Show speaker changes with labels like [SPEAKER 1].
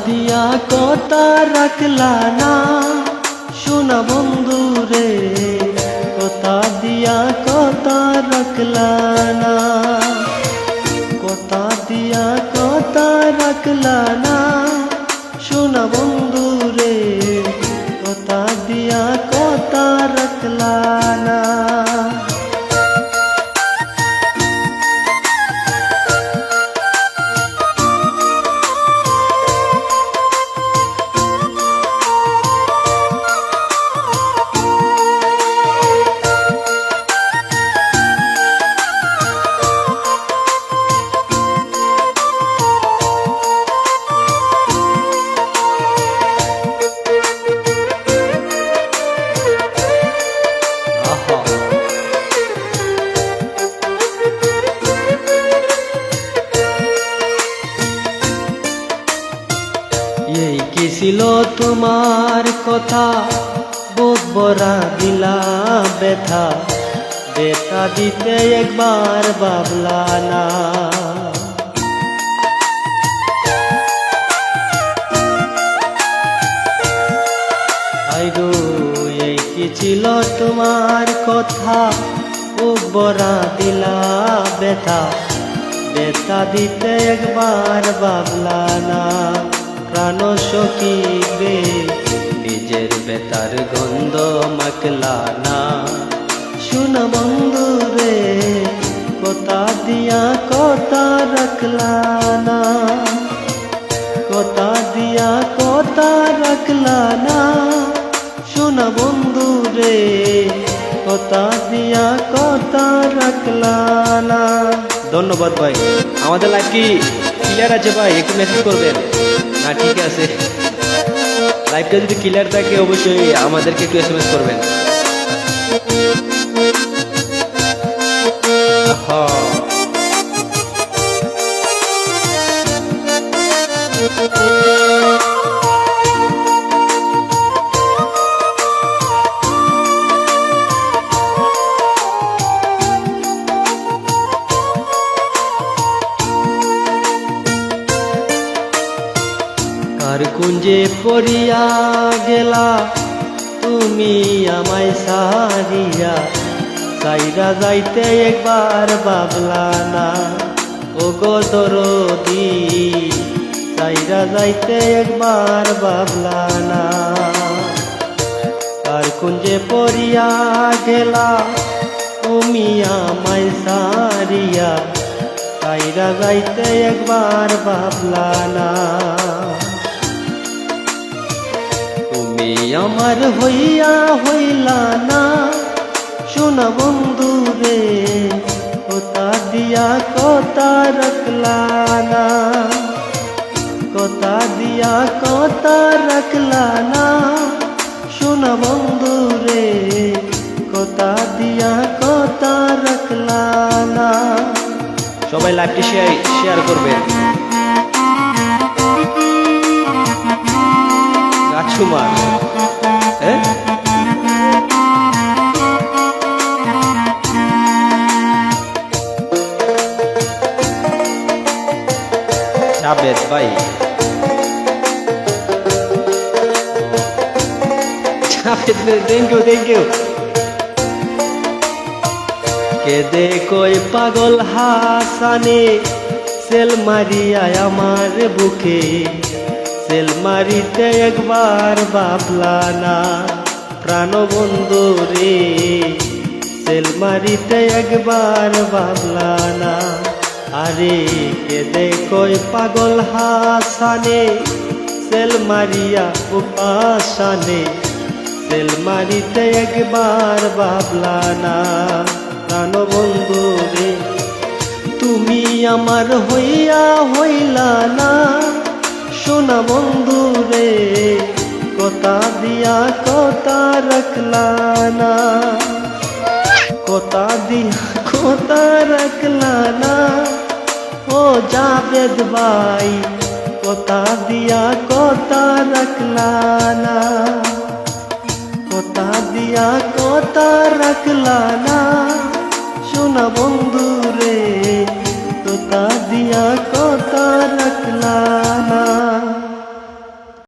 [SPEAKER 1] দিয়া কথা রাখলা না সোনা বন্ধু রে, কথা দিয়া কথা রাখলা না, কথা দিয়া কথা রাখলা না সোনা বন্ধু রে, কথা দিয়া কথা রাখলা না। এই কি ছিল তোমার কথা, বুক ভরা দিলা ব্যথা, ব্যথা দিতে একবার ভাবলা না। আইগো এই কি ছিল তোমার কথা, বুক ভরা দিলা ব্যথা, ব্যথা দিতে একবার ভাবলা না। প্রাণ সখী রে নিজের বেতার গন্ধ মাখলা না সোনা বন্ধু রে, কথা দিয়া কথা রাখলা না, কথা দিয়া কথা রাখলা না সোনা বন্ধু রে, কথা দিয়া কথা রাখলা না। ধন্যবাদ ভাই। আমাদের লাইভ কি ক্লিয়ার আছে ভাই? একটু মেসেজ করবেন না? ঠিক আছে, লাইভটা যদি ক্লিয়ার থাকে অবশ্যই আমাদেরকে একটু এসএমএস করবেন। কার কুঞ্জে পড়িয়া গেলা তুমি আমায় সারিয়া, সাইরা যাইতে একবার ভাবলা না ও গো দরদি, সাইরা যাইতে একবার ভাবলা না। কার কুঞ্জে পড়িয়া গেলা তুমি আমায় সারিয়া, সাইরা যাইতে একবার ভাবলা না। তুমি আমার হইয়া হইলা না সোনা বন্ধু রে, কথা দিয়া কথা রাখলা না, কথা দিয়া কথা রাখলা না সোনা বন্ধু রে, কথা দিয়া কথা রাখলা না। সবাই লাইভটি শেয়ার করবেন। রাজকুমার জাবেদ ভাই, Javed thank you thank you. কেদে কই পাগল হাসানে, সেল মারিয়া আমার বুকে, সেল মারিতে একবার ভাবলা না প্রাণ বন্ধু রে, সেল মারিতে একবার ভাবলা না। আরে কেদে কই পাগল হাসানে, সেল মারিয়া উপাসানে, সেল মারিতে একবার ভাবলা না প্রাণ বন্ধু রে। তুমি আমার হইয়া হইলা না সোনা বন্ধু রে, কথা দিয়া কথা রাখলা না, কথা দিয়া কথা রাখলা না ও জাবেদ ভাই, কথা দিয়া কথা রাখলা না, কথা দিয়া কথা রাখলা না সোনা বন্ধু রে, কথা দিয়া কথা রাখলা।